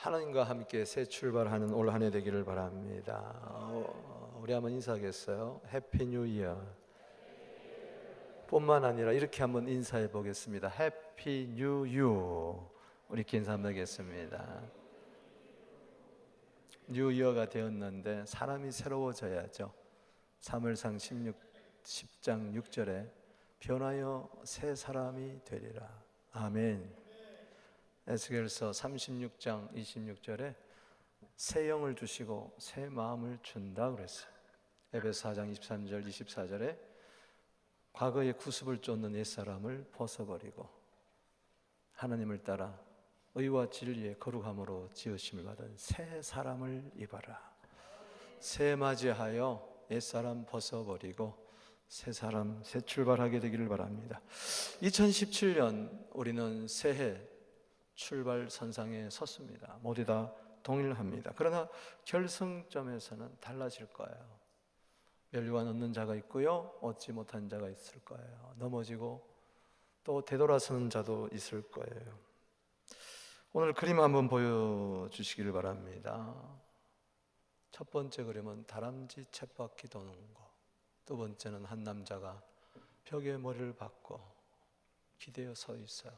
하나님과 함께 새 출발하는 올 한 해 되기를 바랍니다. 우리 한번 인사하겠어요? 해피 뉴 이어. 뿐만 아니라 이렇게 한번 인사해 보겠습니다. 해피 뉴 유. 우리 인사 한번 하겠습니다. 뉴 이어가 되었는데 사람이 새로워져야죠. 사무엘상 10장 6절에 변하여 새 사람이 되리라. 아멘. 에스겔서 36장 26절에 새 영을 주시고 새 마음을 준다 그랬어요. 에베소 4장 23절 24절에 과거의 구습을 쫓는 옛사람을 벗어버리고 하나님을 따라 의와 진리의 거룩함으로 지으심을 받은 새 사람을 입어라. 새 맞이하여 옛사람 벗어버리고 새 사람 새 출발하게 되기를 바랍니다. 2017년 우리는 새해 출발 선상에 섰습니다. 모두 다 동일합니다. 그러나 결승점에서는 달라질 거예요. 멸류관 얻는 자가 있고요, 얻지 못한 자가 있을 거예요. 넘어지고 또 되돌아서는 자도 있을 거예요. 오늘 그림 한번 보여주시기를 바랍니다. 첫 번째 그림은 다람쥐 쳇바퀴 도는 거, 두 번째는 한 남자가 벽에 머리를 박고 기대어 서 있어요.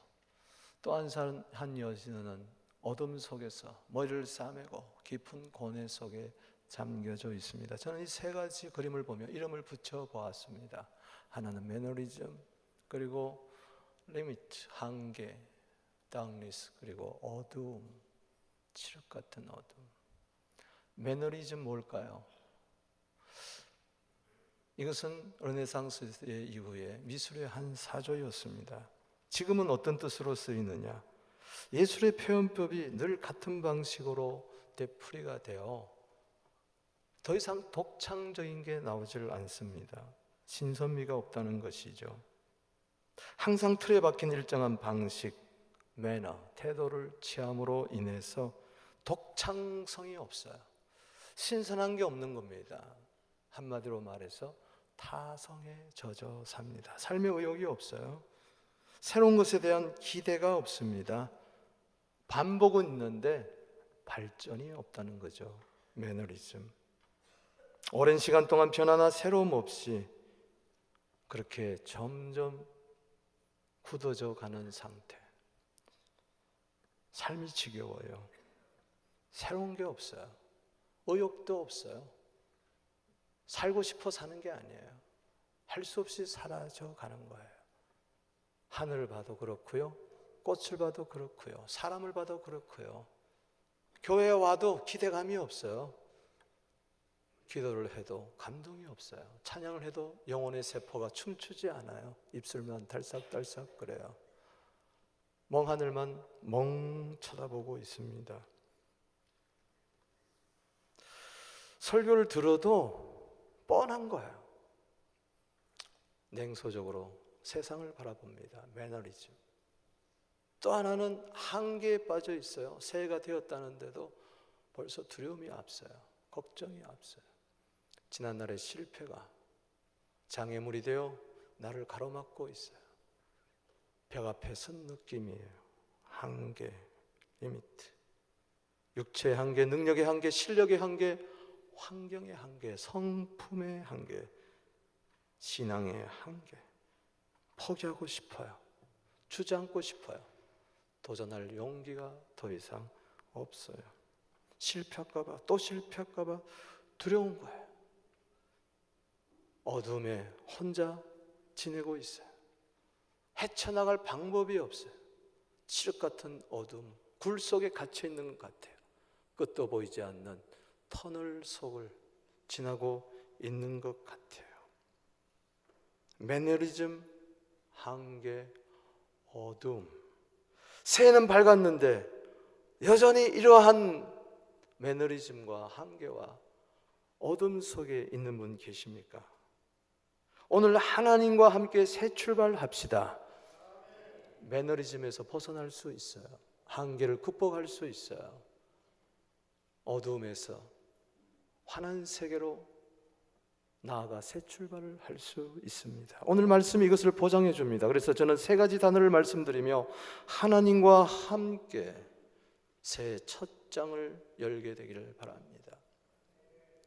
또 한 여신은 어둠 속에서 머리를 싸매고 깊은 고뇌 속에 잠겨져 있습니다. 저는 이 세 가지 그림을 보며 이름을 붙여 보았습니다. 하나는 매너리즘, 그리고 리미트, 한계, darkness, 그리고 어두움, 칠흑 같은 어둠. 매너리즘 뭘까요? 이것은 르네상스 시대 이후에 미술의 한 사조였습니다. 지금은 어떤 뜻으로 쓰이느냐? 예술의 표현법이 늘 같은 방식으로 되풀이가 되어 더 이상 독창적인 게 나오질 않습니다. 신선미가 없다는 것이죠. 항상 틀에 박힌 일정한 방식, 매너, 태도를 취함으로 인해서 독창성이 없어요. 신선한 게 없는 겁니다. 한마디로 말해서 타성에 젖어 삽니다. 삶의 의욕이 없어요. 새로운 것에 대한 기대가 없습니다. 반복은 있는데 발전이 없다는 거죠. 매너리즘. 오랜 시간 동안 변화나 새로움 없이 그렇게 점점 굳어져 가는 상태. 삶이 지겨워요. 새로운 게 없어요. 의욕도 없어요. 살고 싶어 사는 게 아니에요. 할 수 없이 사라져 가는 거예요. 하늘을 봐도 그렇고요, 꽃을 봐도 그렇고요, 사람을 봐도 그렇고요. 교회에 와도 기대감이 없어요. 기도를 해도 감동이 없어요. 찬양을 해도 영혼의 세포가 춤추지 않아요. 입술만 달싹달싹 그래요. 멍하늘만 멍 쳐다보고 있습니다. 설교를 들어도 뻔한 거예요. 냉소적으로 세상을 바라봅니다. 매너리즘. 또 하나는 한계에 빠져 있어요. 새해가 되었다는데도 벌써 두려움이 앞서요. 걱정이 앞서요. 지난날의 실패가 장애물이 되어 나를 가로막고 있어요. 벽 앞에 선 느낌이에요. 한계, 리미트. 육체의 한계, 능력의 한계, 실력의 한계, 환경의 한계, 성품의 한계, 신앙의 한계. 포기하고 싶어요. 주저앉고 싶어요. 도전할 용기가 더 이상 없어요. 실패할까 봐, 또 실패할까 봐 두려운 거예요. 어둠에 혼자 지내고 있어요. 헤쳐나갈 방법이 없어요. 칠흑 같은 어둠, 굴 속에 갇혀 있는 것 같아요. 끝도 보이지 않는 터널 속을 지나고 있는 것 같아요. 매너리즘, 한계, 어둠. 새해는 밝았는데 여전히 이러한 매너리즘과 한계와 어둠 속에 있는 분 계십니까? 오늘 하나님과 함께 새 출발합시다. 매너리즘에서 벗어날 수 있어요. 한계를 극복할 수 있어요. 어두움에서 환한 세계로 나아가 새 출발을 할 수 있습니다. 오늘 말씀이 이것을 보장해 줍니다. 그래서 저는 세 가지 단어를 말씀드리며 하나님과 함께 새해 첫 문장을 열게 되기를 바랍니다.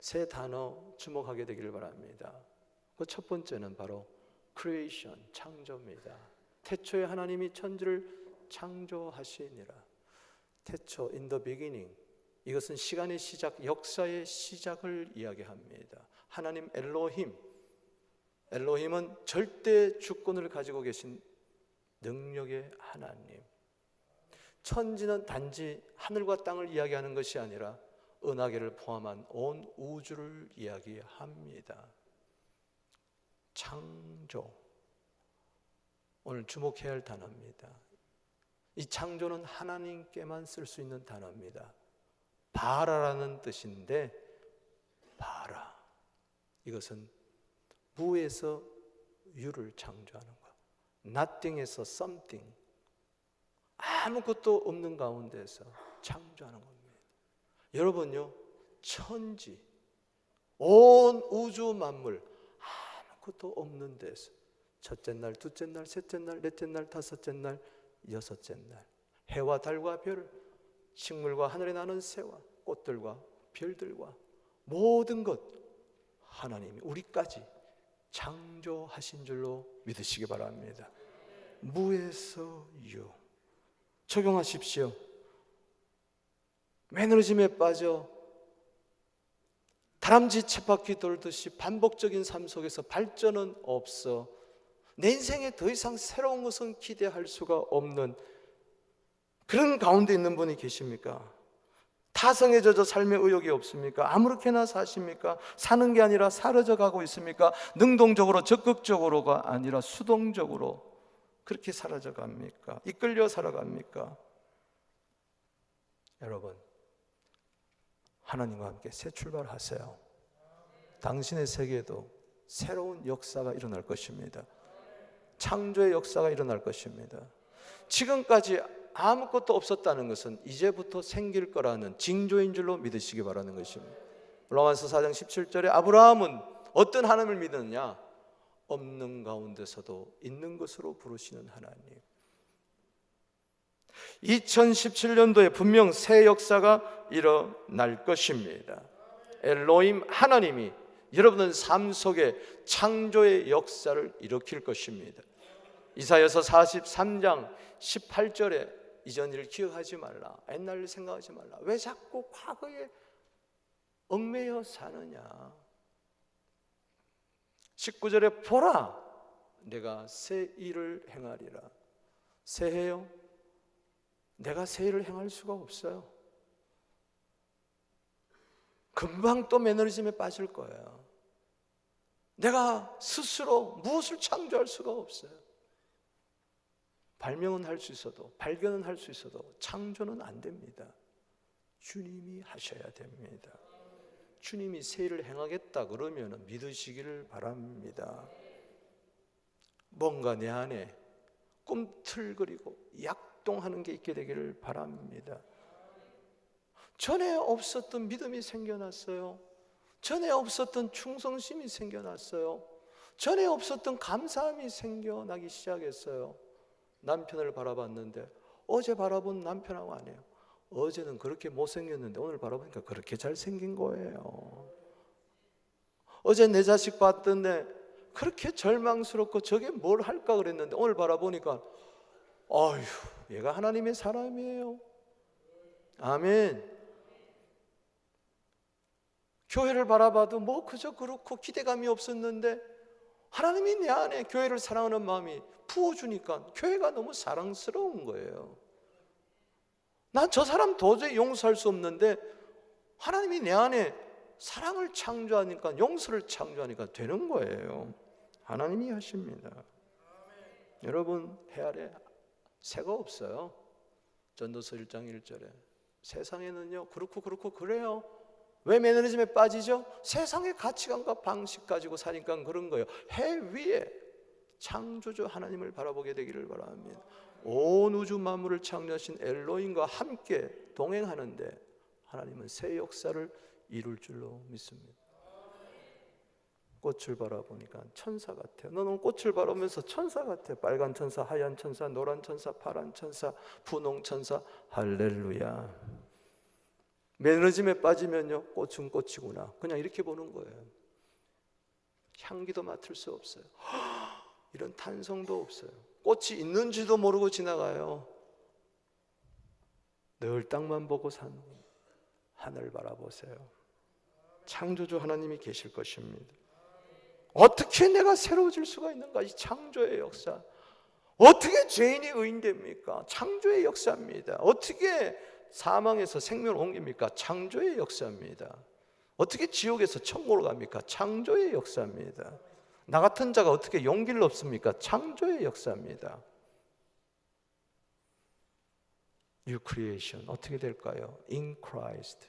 세 단어 주목하게 되기를 바랍니다. 그 첫 번째는 바로 creation, 창조입니다. 태초에 하나님이 천지를 창조하시니라. 태초, in the beginning. 이것은 시간의 시작, 역사의 시작을 이야기합니다. 하나님 엘로힘, 엘로힘은 절대 주권을 가지고 계신 능력의 하나님. 천지는 단지 하늘과 땅을 이야기하는 것이 아니라 은하계를 포함한 온 우주를 이야기합니다. 창조, 오늘 주목해야 할 단어입니다. 이 창조는 하나님께만 쓸 수 있는 단어입니다. 바라라는 뜻인데, 바라, 이것은 무에서 유를 창조하는 것, nothing에서 something, 아무것도 없는 가운데서 창조하는 겁니다. 여러분요, 천지, 온 우주 만물, 아무것도 없는 데서 첫째 날, 둘째 날, 셋째 날, 넷째 날, 다섯째 날, 여섯째 날, 해와 달과 별, 식물과 하늘에 나는 새와 꽃들과 별들과 모든 것, 하나님이 우리까지 창조하신 줄로 믿으시기 바랍니다. 무에서 유. 적용하십시오. 매너리즘에 빠져 다람쥐 쳇바퀴 돌듯이 반복적인 삶 속에서 발전은 없어 내 인생에 더 이상 새로운 것은 기대할 수가 없는 그런 가운데 있는 분이 계십니까? 타성에 젖어 삶의 의욕이 없습니까? 아무렇게나 사십니까? 사는 게 아니라 사라져 가고 있습니까? 능동적으로 적극적으로가 아니라 수동적으로 그렇게 사라져 갑니까? 이끌려 살아갑니까? 여러분, 하나님과 함께 새 출발하세요. 당신의 세계에도 새로운 역사가 일어날 것입니다. 창조의 역사가 일어날 것입니다. 지금까지 아무것도 없었다는 것은 이제부터 생길 거라는 징조인 줄로 믿으시기 바라는 것입니다. 로마서 4장 17절에 아브라함은 어떤 하나님을 믿느냐? 없는 가운데서도 있는 것으로 부르시는 하나님. 2017년도에 분명 새 역사가 일어날 것입니다. 엘로힘 하나님이 여러분의 삶 속에 창조의 역사를 일으킬 것입니다. 이사야서 43장 18절에 이전 일을 기억하지 말라, 옛날 일 생각하지 말라. 왜 자꾸 과거에 얽매여 사느냐. 19절에 보라, 내가 새 일을 행하리라. 새해요? 내가 새 일을 행할 수가 없어요. 금방 또 매너리즘에 빠질 거예요. 내가 스스로 무엇을 창조할 수가 없어요. 발명은 할 수 있어도, 발견은 할 수 있어도 창조는 안 됩니다. 주님이 하셔야 됩니다. 주님이 새 일을 행하겠다 그러면 믿으시기를 바랍니다. 뭔가 내 안에 꿈틀거리고 약동하는 게 있게 되기를 바랍니다. 전에 없었던 믿음이 생겨났어요. 전에 없었던 충성심이 생겨났어요. 전에 없었던 감사함이 생겨나기 시작했어요. 남편을 바라봤는데 어제 바라본 남편하고 안 해요. 어제는 그렇게 못생겼는데 오늘 바라보니까 그렇게 잘생긴 거예요. 어제 내 자식 봤던데 그렇게 절망스럽고 저게 뭘 할까 그랬는데 오늘 바라보니까 어휴, 얘가 하나님의 사람이에요. 아멘. 교회를 바라봐도 뭐 그저 그렇고 기대감이 없었는데 하나님이 내 안에 교회를 사랑하는 마음이 부어주니까 교회가 너무 사랑스러운 거예요. 난 저 사람 도저히 용서할 수 없는데 하나님이 내 안에 사랑을 창조하니까, 용서를 창조하니까 되는 거예요. 하나님이 하십니다. 여러분, 해 아래 새가 없어요. 전도서 1장 1절에 세상에는요 그렇고 그래요. 왜 매너리즘에 빠지죠? 세상의 가치관과 방식 가지고 사니까 그런 거예요. 해 위에 창조주 하나님을 바라보게 되기를 바랍니다. 온 우주 만물을 창조하신 엘로힘과 함께 동행하는데 하나님은 새 역사를 이룰 줄로 믿습니다. 꽃을 바라보니까 천사 같아요. 너는 꽃을 바라보면서 천사 같아요. 빨간 천사, 하얀 천사, 노란 천사, 파란 천사, 분홍 천사. 할렐루야. 매너즘에 빠지면요, 꽃은 꽃이구나, 그냥 이렇게 보는 거예요. 향기도 맡을 수 없어요. 이런 탄성도 없어요. 꽃이 있는지도 모르고 지나가요. 늘 땅만 보고 사는 하늘 바라보세요. 창조주 하나님이 계실 것입니다. 어떻게 내가 새로워질 수가 있는가? 이 창조의 역사. 어떻게 죄인이 의인됩니까? 창조의 역사입니다. 어떻게 사망에서 생명을 옮깁니까? 창조의 역사입니다. 어떻게 지옥에서 천국으로 갑니까? 창조의 역사입니다. 나 같은 자가 어떻게 용기를 얻습니까? 창조의 역사입니다. New creation 어떻게 될까요? In Christ.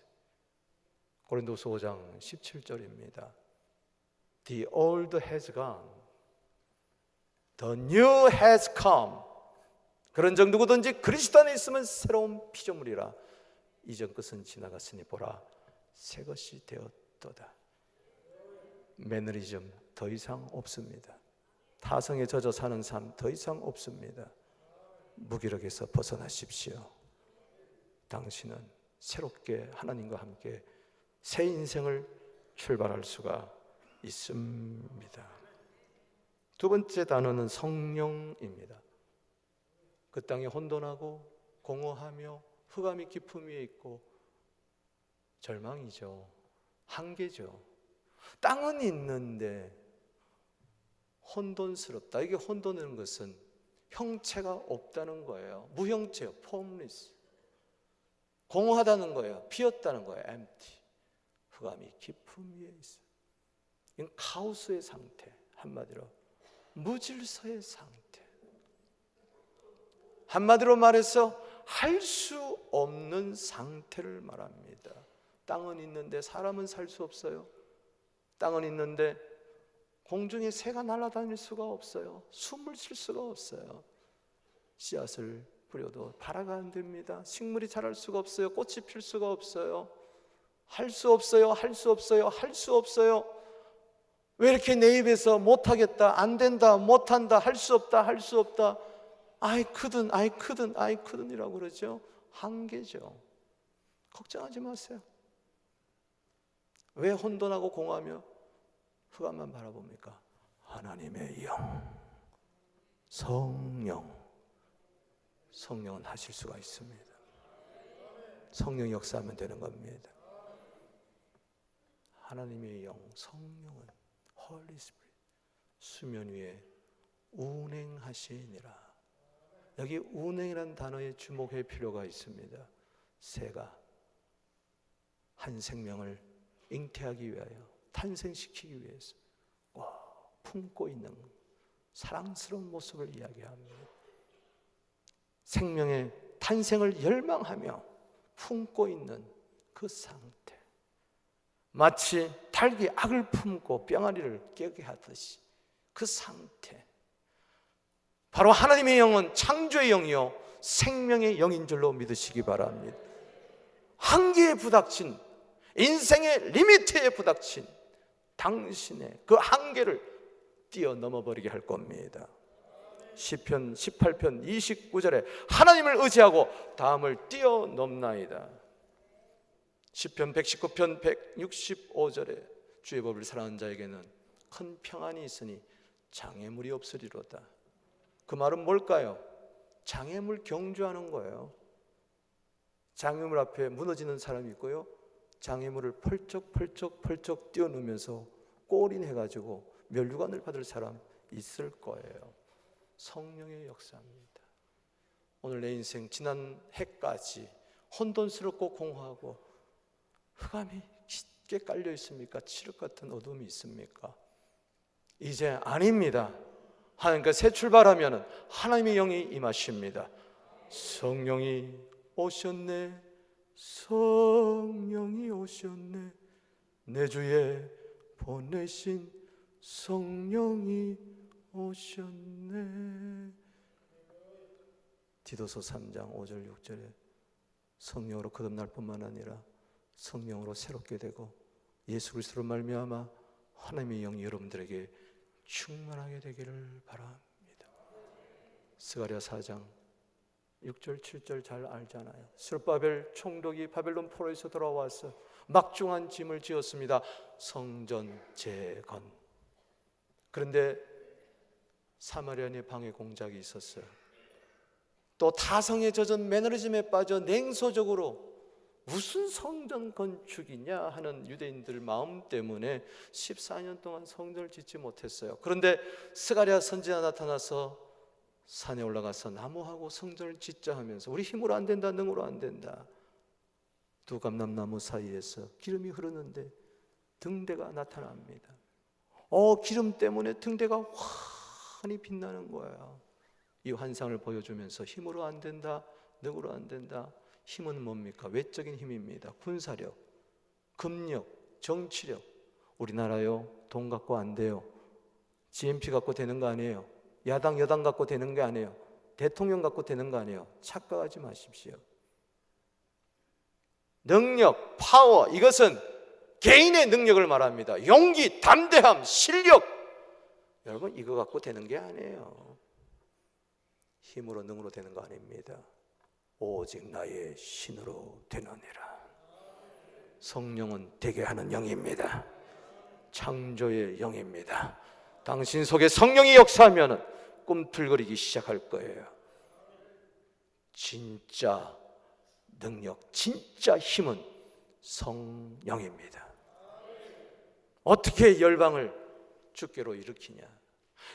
고린도서 5장 17절입니다. The old has gone, the new has come. 그런 정 누구든지 그리스도 안에 있으면 새로운 피조물이라. 이전 것은 지나갔으니 보라 새 것이 되었도다. 매너리즘 더 이상 없습니다. 타성에 젖어 사는 삶 더 이상 없습니다. 무기력에서 벗어나십시오. 당신은 새롭게 하나님과 함께 새 인생을 출발할 수가 있습니다. 두 번째 단어는 성령입니다. 그 땅이 혼돈하고 공허하며 흑암이 깊음 위에 있고 절망이죠. 한계죠. 땅은 있는데 혼돈스럽다. 이게 혼돈이라는 것은 형체가 없다는 거예요. 무형체요. formless. 공허하다는 거예요. 비었다는 거예요. empty. 흑암이 깊음 위에 있어요. 이건 카오스의 상태. 한마디로 무질서의 상태. 한마디로 말해서 할 수 없는 상태를 말합니다. 땅은 있는데 사람은 살 수 없어요. 땅은 있는데 공중에 새가 날아다닐 수가 없어요. 숨을 쉴 수가 없어요. 씨앗을 뿌려도 발화가 안 됩니다. 식물이 자랄 수가 없어요. 꽃이 필 수가 없어요. 할 수 없어요. 할 수 없어요. 할 수 없어요. 왜 이렇게 내 입에서 못하겠다, 안 된다, 못한다, 할 수 없다, 할 수 없다, I couldn't 이라고 그러죠. 한계죠. 걱정하지 마세요. 왜 혼돈하고 공허하며 흑암만 바라봅니까? 하나님의 영, 성령은 하실 수가 있습니다. 성령 역사하면 되는 겁니다. 하나님의 영, 성령은 Holy Spirit, 수면 위에 운행하시니라. 여기 운행이라는 단어에 주목할 필요가 있습니다. 새가 한 생명을 잉태하기 위하여, 탄생시키기 위해서 품고 있는 사랑스러운 모습을 이야기합니다. 생명의 탄생을 열망하며 품고 있는 그 상태, 마치 닭이 악을 품고 병아리를 깨게 하듯이 그 상태, 바로 하나님의 영은 창조의 영이요 생명의 영인 줄로 믿으시기 바랍니다. 한계에 부닥친, 인생의 리미트에 부닥친 당신의 그 한계를 뛰어넘어 버리게 할 겁니다. 시편 18편 29절에 하나님을 의지하고 다음을 뛰어넘나이다. 시편 119편 165절에 주의 법을 사랑하는 자에게는 큰 평안이 있으니 장애물이 없으리로다. 그 말은 뭘까요? 장애물 경주하는 거예요. 장애물 앞에 무너지는 사람이 있고요, 장애물을 펄쩍 뛰어넘으면서 골인해가지고 멸류관을 받을 사람 있을 거예요. 성령의 역사입니다. 오늘 내 인생 지난 해까지 혼돈스럽고 공허하고 흑암이 깊게 깔려 있습니까? 칠흑 같은 어둠이 있습니까? 이제 아닙니다. 하나님께 새 출발하면 하나님의 영이 임하십니다. 성령이 오셨네, 성령이 오셨네, 내 주에 보내신 성령이 오셨네. 디도서 3장 5절 6절에 성령으로 거듭날 뿐만 아니라 성령으로 새롭게 되고 예수 그리스도로 말미암아 하나님의 영이 여러분들에게 충만하게 되기를 바랍니다. 스가랴 4장 6절 7절 잘 알잖아요. 스룹바벨 총독이 바벨론 포로에서 돌아와서 막중한 짐을 지었습니다. 성전 재건. 그런데 사마리아인의 방해 공작이 있었어요. 또 타성에 젖은 매너리즘에 빠져 냉소적으로 무슨 성전 건축이냐 하는 유대인들 마음 때문에 14년 동안 성전을 짓지 못했어요. 그런데 스가랴 선지자 나타나서 산에 올라가서 나무하고 성전을 짓자 하면서 우리 힘으로 안 된다, 능으로 안 된다. 두 감람나무 사이에서 기름이 흐르는데 등대가 나타납니다. 기름 때문에 등대가 환히 빛나는 거예요. 이 환상을 보여주면서 힘으로 안 된다, 능으로 안 된다. 힘은 뭡니까? 외적인 힘입니다. 군사력, 금력, 정치력. 우리나라요, 돈 갖고 안 돼요. GMP 갖고 되는 거 아니에요. 야당, 여당 갖고 되는 게 아니에요. 대통령 갖고 되는 거 아니에요. 착각하지 마십시오. 능력, 파워, 이것은 개인의 능력을 말합니다. 용기, 담대함, 실력. 여러분, 이거 갖고 되는 게 아니에요. 힘으로, 능으로 되는 거 아닙니다. 오직 나의 신으로 되느니라. 성령은 되게 하는 영입니다. 창조의 영입니다. 당신 속에 성령이 역사하면 꿈틀거리기 시작할 거예요. 진짜 능력, 진짜 힘은 성령입니다. 어떻게 열방을 주께로 일으키냐?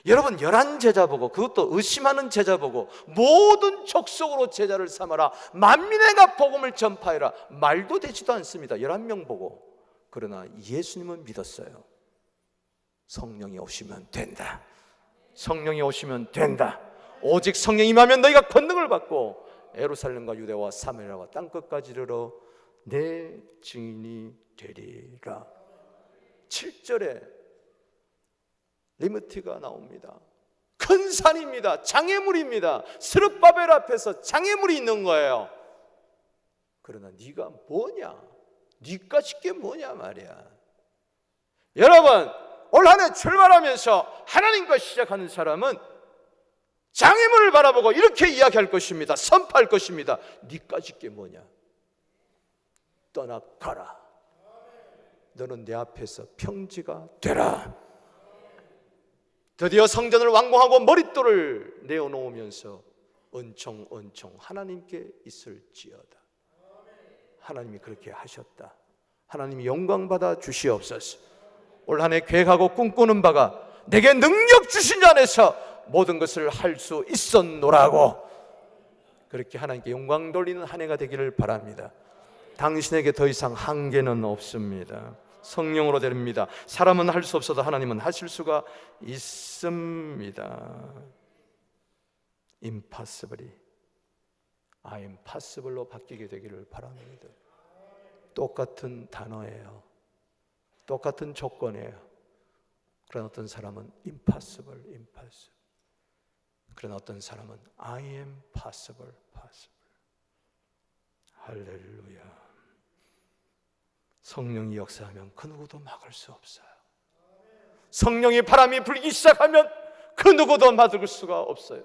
여러분, 11제자 보고, 그것도 의심하는 제자 보고 모든 족속으로 제자를 삼아라, 만민에게 복음을 전파해라, 말도 되지도 않습니다. 11명 보고. 그러나 예수님은 믿었어요. 성령이 오시면 된다. 성령이 오시면 된다. 오직 성령이 임하면 너희가 권능을 받고 예루살렘과 유대와 사마리아와 땅끝까지 이르러 내 증인이 되리라. 7절에 리무티가 나옵니다. 큰 산입니다. 장애물입니다. 스룹바벨 앞에서 장애물이 있는 거예요. 그러나 네가 뭐냐? 네가 짓게 뭐냐 말이야. 여러분, 올 한 해 출발하면서 하나님과 시작하는 사람은 장애물을 바라보고 이렇게 이야기할 것입니다. 선포할 것입니다. 네가 짓게 뭐냐? 떠나가라. 너는 내 앞에서 평지가 되라. 드디어 성전을 완공하고 머릿돌을 내어놓으면서 은총 하나님께 있을지어다. 하나님이 그렇게 하셨다. 하나님이 영광받아 주시옵소서. 올 한 해 계획하고 꿈꾸는 바가 내게 능력 주신 자 안에서 모든 것을 할 수 있었노라고, 그렇게 하나님께 영광 돌리는 한 해가 되기를 바랍니다. 당신에게 더 이상 한계는 없습니다. 성령으로 됩니다. 사람은 할 수 없어도 하나님은 하실 수가 있습니다. impossible이 I am possible로 바뀌게 되기를 바랍니다. 똑같은 단어예요. 똑같은 조건이에요. 그러나 어떤 사람은 impossible. 그러나 어떤 사람은 I am possible. 할렐루야. 성령이 역사하면 그 누구도 막을 수 없어요. 성령의 바람이 불기 시작하면 그 누구도 막을 수가 없어요.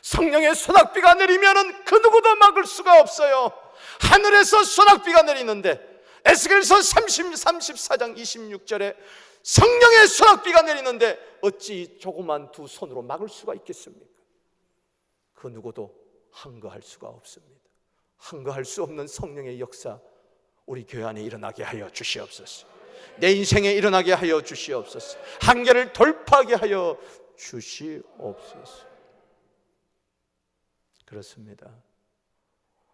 성령의 소낙비가 내리면 그 누구도 막을 수가 없어요. 하늘에서 소낙비가 내리는데, 에스겔서 34장 26절에 성령의 소낙비가 내리는데 어찌 조그만 두 손으로 막을 수가 있겠습니까? 그 누구도 항거할 수가 없습니다. 항거할 수 없는 성령의 역사, 우리 교회 안에 일어나게 하여 주시옵소서. 내 인생에 일어나게 하여 주시옵소서. 한계를 돌파하게 하여 주시옵소서. 그렇습니다.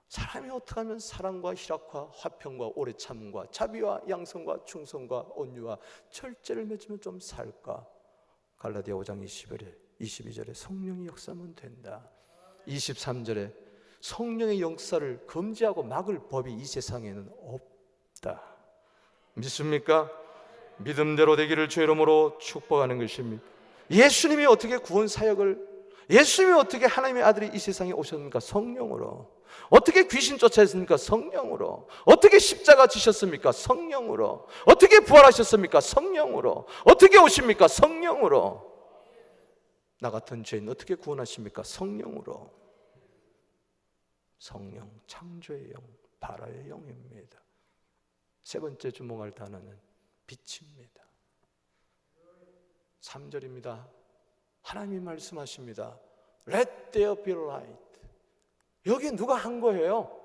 사람이 어떻게 하면 사랑과 희락과 화평과 오래 참음과 자비와 양성과 충성과 온유와 절제를 맺으면 좀 살까? 갈라디아 5장 22절에 성령이 역사하면 된다. 23절에 성령의 역사를 금지하고 막을 법이 이 세상에는 없다. 믿습니까? 믿음대로 되기를 주의 이름으로 축복하는 것입니다. 예수님이 어떻게 구원 사역을, 예수님이 어떻게 하나님의 아들이 이 세상에 오셨습니까? 성령으로. 어떻게 귀신 쫓아냈습니까? 성령으로. 어떻게 십자가 지셨습니까? 성령으로. 어떻게 부활하셨습니까? 성령으로. 어떻게 오십니까? 성령으로. 나 같은 죄인 어떻게 구원하십니까? 성령으로. 성령, 창조의 영, 발화의 영입니다. 세 번째 주목할 단어는 빛입니다. 3절입니다. 하나님이 말씀하십니다. Let there be light. 여기 누가 한 거예요?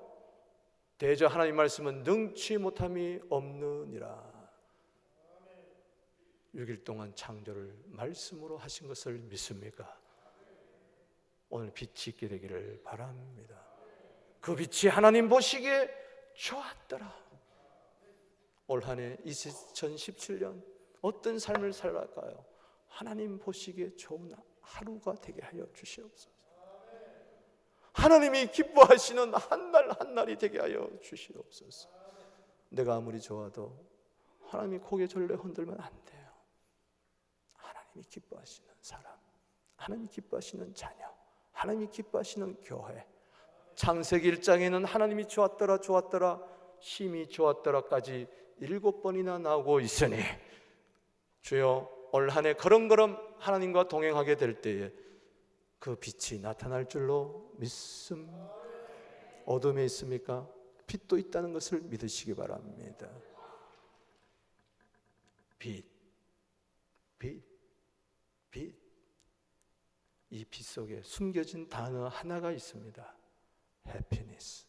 대저 하나님 말씀은 능치 못함이 없느니라. 6일 동안 창조를 말씀으로 하신 것을 믿습니까? 오늘 빛이 있게 되기를 바랍니다. 그 빛이 하나님 보시기에 좋았더라. 올 한 해 2017년 어떤 삶을 살아갈까요? 하나님 보시기에 좋은 하루가 되게 하여 주시옵소서. 하나님이 기뻐하시는 한 날 한 날이 되게 하여 주시옵소서. 내가 아무리 좋아도 하나님이 고개 절레 흔들면 안 돼요. 하나님이 기뻐하시는 사람, 하나님이 기뻐하시는 자녀, 하나님이 기뻐하시는 교회. 창세기 1장에는 하나님이 좋았더라 좋았더라 심히 좋았더라까지 7번이나 나오고 있으니 주여 올 한 해 걸음걸음 하나님과 동행하게 될 때에 그 빛이 나타날 줄로 믿습니다. 어둠에 있습니까? 빛도 있다는 것을 믿으시기 바랍니다. 빛, 빛, 빛. 이 빛 속에 숨겨진 단어 하나가 있습니다. happiness.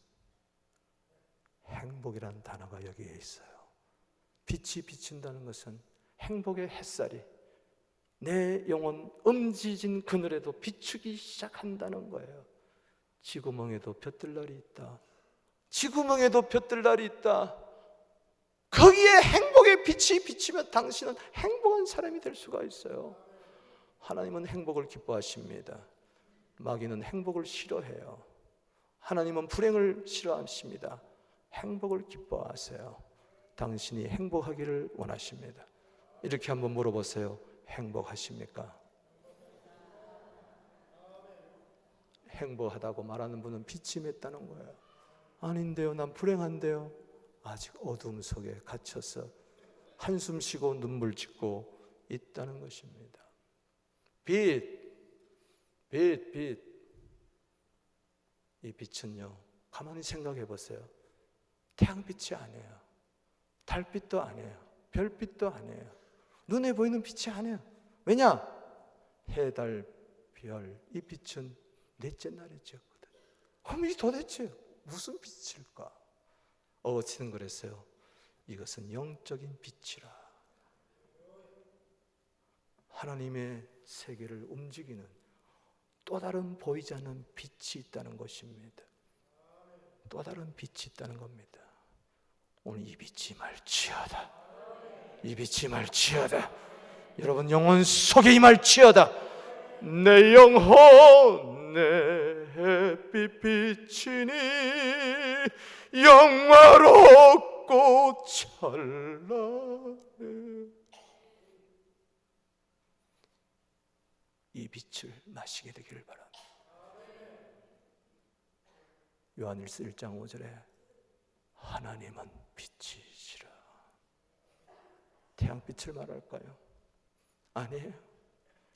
행복이라는 단어가 여기에 있어요. 빛이 비친다는 것은 행복의 햇살이 내 영혼 음지진 그늘에도 비추기 시작한다는 거예요. 지구멍에도 볕들 날이 있다. 지구멍에도 볕들 날이 있다. 거기에 행복의 빛이 비치면 당신은 행복한 사람이 될 수가 있어요. 하나님은 행복을 기뻐하십니다. 마귀는 행복을 싫어해요. 하나님은 불행을 싫어하십니다. 행복을 기뻐하세요. 당신이 행복하기를 원하십니다. 이렇게 한번 물어보세요. 행복하십니까? 행복하다고 말하는 분은 빛이 맺다는 거예요. 아닌데요, 난 불행한데요. 아직 어둠 속에 갇혀서 한숨 쉬고 눈물 짓고 있다는 것입니다. 빛, 빛, 빛. 이 빛은요, 가만히 생각해 보세요. 태양빛이 아니에요. 달빛도 아니에요. 별빛도 아니에요. 눈에 보이는 빛이 아니에요. 왜냐? 해, 달, 별, 이 빛은 넷째 날에 지었거든. 그럼 이 도대체 무슨 빛일까? 어치는 그랬어요. 이것은 영적인 빛이라. 하나님의 세계를 움직이는 또 다른 보이지 않는 빛이 있다는 것입니다. 또 다른 빛이 있다는 겁니다. 오늘 이 빛이 말지어다. 이 빛이 말지어다. 여러분 영혼 속에 임할지어다. 내 영혼 내 햇빛 비치니 영화롭고 찬란해. 이 빛을 마시게 되기를 바랍니다. 요한일서 1장 5절에 하나님은 빛이시라. 태양빛을 말할까요? 아니에요.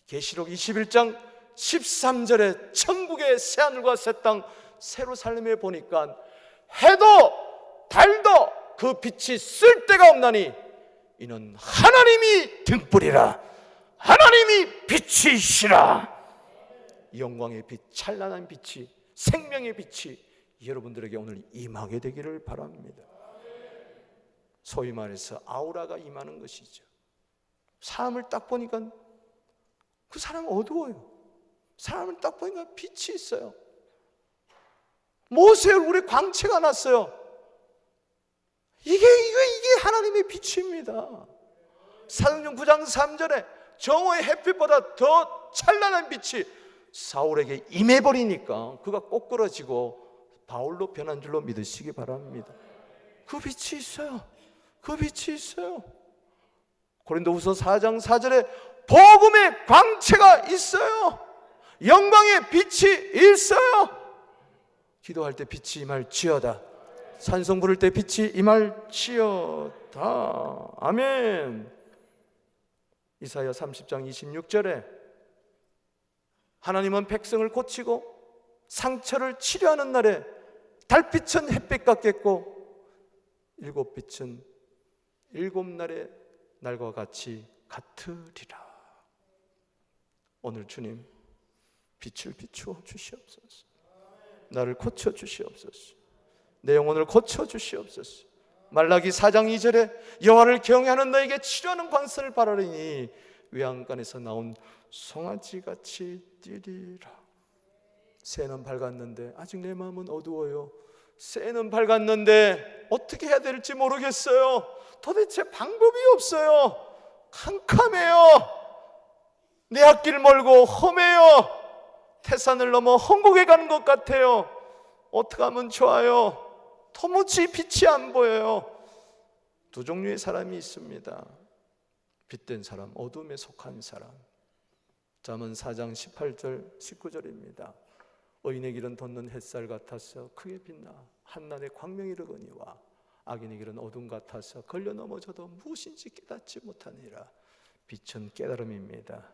계시록 21장 13절에 천국의 새하늘과 새 땅 새로 살림에 보니까 해도 달도 그 빛이 쓸 데가 없나니 이는 하나님이 등불이라. 하나님이 빛이시라. 영광의 빛, 찬란한 빛이, 생명의 빛이 여러분들에게 오늘 임하게 되기를 바랍니다. 소위 말해서 아우라가 임하는 것이죠. 사람을 딱 보니까 그 사람은 어두워요. 사람을 딱 보니까 빛이 있어요. 모세 얼굴에 광채가 났어요. 이게 하나님의 빛입니다. 사도행전 9장 3절에 정오의 햇빛보다 더 찬란한 빛이 사울에게 임해버리니까 그가 꼬꾸라지고 바울로 변한 줄로 믿으시기 바랍니다. 그 빛이 있어요. 그 빛이 있어요. 고린도후서 4장 4절에 복음의 광채가 있어요. 영광의 빛이 있어요. 기도할 때 빛이 임할지어다. 찬송 부를 때 빛이 임할지어다. 아멘. 이사야 30장 26절에 하나님은 백성을 고치고 상처를 치료하는 날에 달빛은 햇빛 같겠고 일곱 빛은 일곱 날의 날과 같이 같으리라. 오늘 주님 빛을 비추어 주시옵소서. 나를 고쳐 주시옵소서. 내 영혼을 고쳐 주시옵소서. 말라기 4장 2절에 여호와를 경외하는 너에게 치료하는 광선을 바라리니 외양간에서 나온 송아지같이 뛰리라. 새는 밝았는데 아직 내 마음은 어두워요. 새는 밝았는데 어떻게 해야 될지 모르겠어요. 도대체 방법이 없어요. 캄캄해요. 내 앞길 멀고 험해요. 태산을 넘어 헝곡에 가는 것 같아요. 어떻게 하면 좋아요? 도무지 빛이 안 보여요. 두 종류의 사람이 있습니다. 빛된 사람, 어둠에 속한 사람. 잠언 4장 18절 19절입니다. 의인의 길은 돋는 햇살 같아서 크게 빛나 한낮에 광명이 이르거니와 악인의 길은 어둠 같아서 걸려 넘어져도 무엇인지 깨닫지 못하니라. 빛은 깨달음입니다.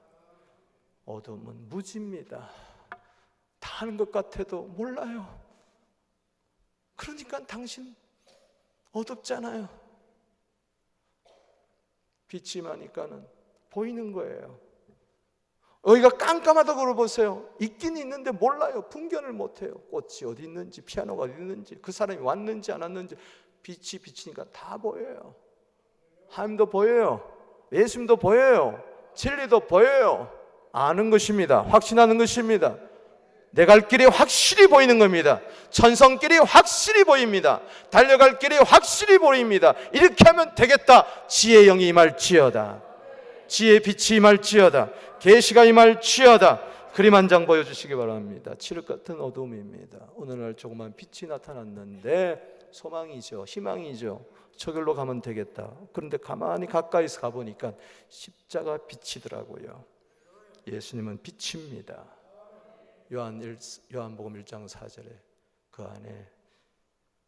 어둠은 무지입니다. 다 아는 것 같아도 몰라요. 그러니까 당신 어둡잖아요. 빛이 많으니까는 보이는 거예요. 여기가 깜깜하다고 물어보세요. 있긴 있는데 몰라요. 분견을 못해요. 꽃이 어디 있는지, 피아노가 어디 있는지, 그 사람이 왔는지 안 왔는지. 빛이 비치니까 다 보여요. 하나님도 보여요. 예수님도 보여요. 진리도 보여요. 아는 것입니다. 확신하는 것입니다. 내 갈 길이 확실히 보이는 겁니다. 천성길이 확실히 보입니다. 달려갈 길이 확실히 보입니다. 이렇게 하면 되겠다. 지혜의 영이 임할지어다. 지혜의 빛이 임할지어다. 계시가 임할지어다. 그림 한 장 보여주시기 바랍니다. 칠흑 같은 어둠입니다. 어느 날 조그만 빛이 나타났는데 소망이죠. 희망이죠. 저길로 가면 되겠다. 그런데 가만히 가까이서 가보니까 십자가 빛이더라고요. 예수님은 빛입니다. 요한복음 1장 4절에 그 안에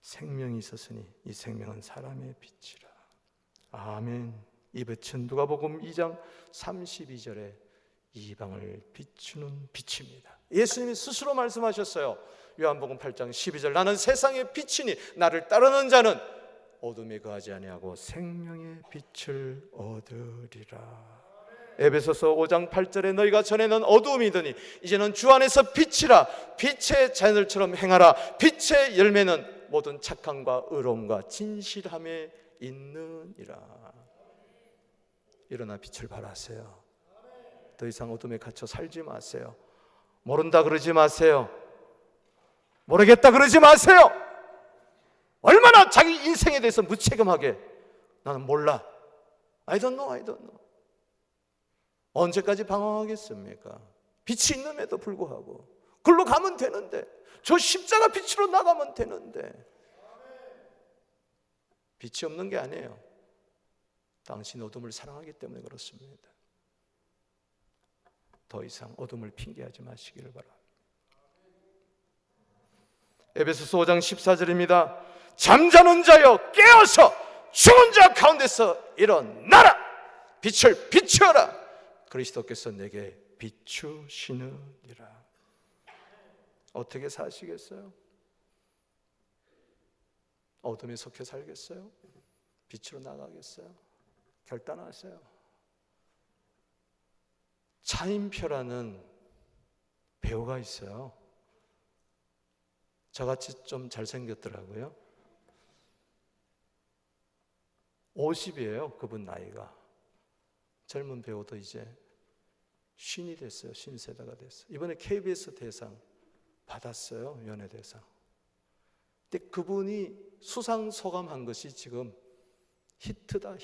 생명이 있었으니 이 생명은 사람의 빛이라. 아멘. 이 빛은 누가복음 2장 32절에 이방을 비추는 빛입니다. 예수님이 스스로 말씀하셨어요. 요한복음 8장 12절 나는 세상의 빛이니 나를 따르는 자는 어둠에 거하지 아니하고 생명의 빛을 얻으리라. 에베소서 5장 8절에 너희가 전에는 어두움이더니 이제는 주 안에서 빛이라. 빛의 자녀들처럼 행하라. 빛의 열매는 모든 착함과 의로움과 진실함에 있느니라. 일어나 빛을 발하세요. 더 이상 어둠에 갇혀 살지 마세요. 모른다 그러지 마세요. 모르겠다 그러지 마세요. 얼마나 자기 인생에 대해서 무책임하게 나는 몰라. I don't know, I don't know. 언제까지 방황하겠습니까? 빛이 있는데도 불구하고 글로 가면 되는데, 저 십자가 빛으로 나가면 되는데. 빛이 없는 게 아니에요. 당신 어둠을 사랑하기 때문에 그렇습니다. 더 이상 어둠을 핑계하지 마시기를 바랍니다. 에베소서 5장 14절입니다. 잠자는 자여 깨어서 죽은 자 가운데서 일어나라. 빛을 비추어라. 그리스도께서 내게 비추시느니라. 어떻게 사시겠어요? 어둠에 속해 살겠어요? 빛으로 나가겠어요? 결단하세요. 차인표라는 배우가 있어요. 저같이 좀 잘생겼더라고요. 50이에요. 그분 나이가. 젊은 배우도 이제 신이 됐어요. 신세대가 됐어요. 이번에 KBS 대상 받았어요. 연예대상. 근데 그분이 수상 소감한 것이 지금 히트다.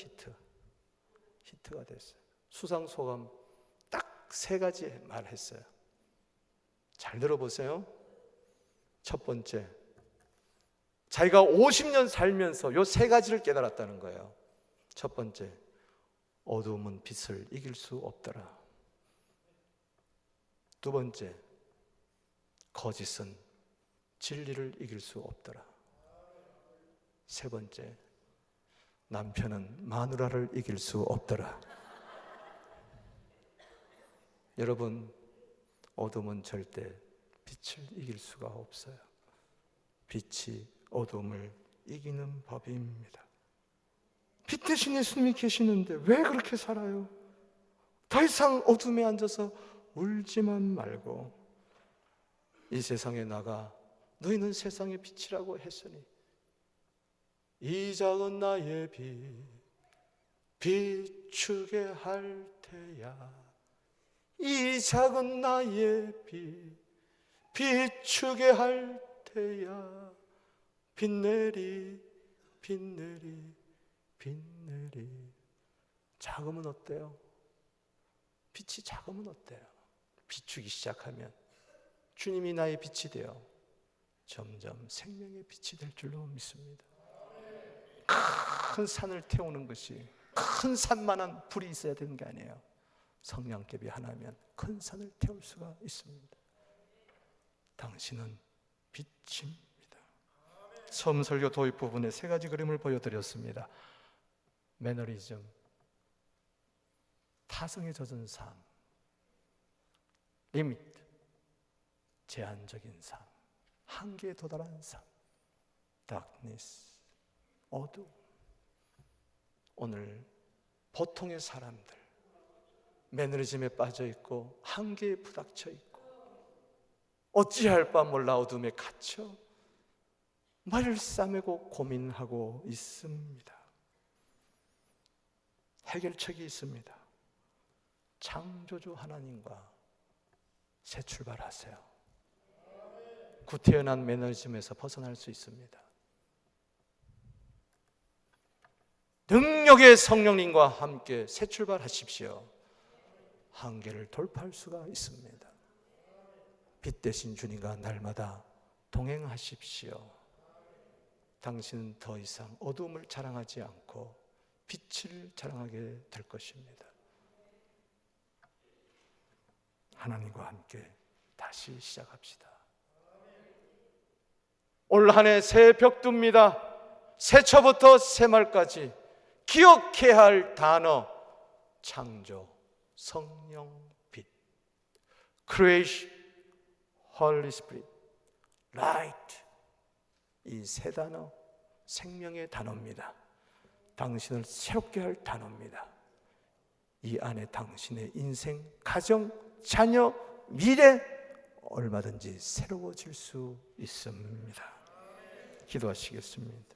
히트가 됐어요. 수상 소감 딱 3가지 말했어요. 잘 들어보세요. 첫 번째, 자기가 50년 살면서 요 3가지를 깨달았다는 거예요. 첫 번째, 어두움은 빛을 이길 수 없더라. 두 번째, 거짓은 진리를 이길 수 없더라. 세 번째, 남편은 마누라를 이길 수 없더라. 여러분, 어둠은 절대 빛을 이길 수가 없어요. 빛이 어둠을 이기는 법입니다. 빛 대신 예수님이 계시는데 왜 그렇게 살아요? 더 이상 어둠에 앉아서 울지만 말고 이 세상에 나가 너희는 세상의 빛이라고 했으니 이 작은 나의 빛 비추게 할 테야. 이 작은 나의 빛 비추게 할 테야. 빛내리 빛내리 빛내리. 작으면 어때요? 빛이 작으면 어때요? 비추기 시작하면 주님이 나의 빛이 되어 점점 생명의 빛이 될 줄로 믿습니다. 큰 산을 태우는 것이 큰 산만한 불이 있어야 되는 게 아니에요. 성령께비 하나면 큰 산을 태울 수가 있습니다. 당신은 빛입니다. 처음 설교 도입 부분에 세 가지 그림을 보여드렸습니다. 매너리즘, 타성에 젖은 삶, 리미트, 제한적인 삶, 한계에 도달한 삶, darkness, 어두움. 오늘 보통의 사람들 매너리즘에 빠져 있고 한계에 부닥쳐 있고 어찌할 바 몰라 어둠에 갇혀 말을 싸매고 고민하고 있습니다. 해결책이 있습니다. 창조주 하나님과 새 출발하세요. 구태연한 매너리즘에서 벗어날 수 있습니다. 능력의 성령님과 함께 새 출발하십시오. 한계를 돌파할 수가 있습니다. 빛 대신 주님과 날마다 동행하십시오. 당신은 더 이상 어둠을 자랑하지 않고 빛을 자랑하게 될 것입니다. 하나님과 함께 다시 시작합시다. 올 한 해 새 벽두입니다. 새초부터 새말까지 기억해야 할 단어, 창조, 성령, 빛, Creation, Holy Spirit, Light. 이 세 단어 생명의 단어입니다. 당신을 새롭게 할 단어입니다. 이 안에 당신의 인생, 가정, 자녀, 미래 얼마든지 새로워질 수 있습니다. 기도하시겠습니다.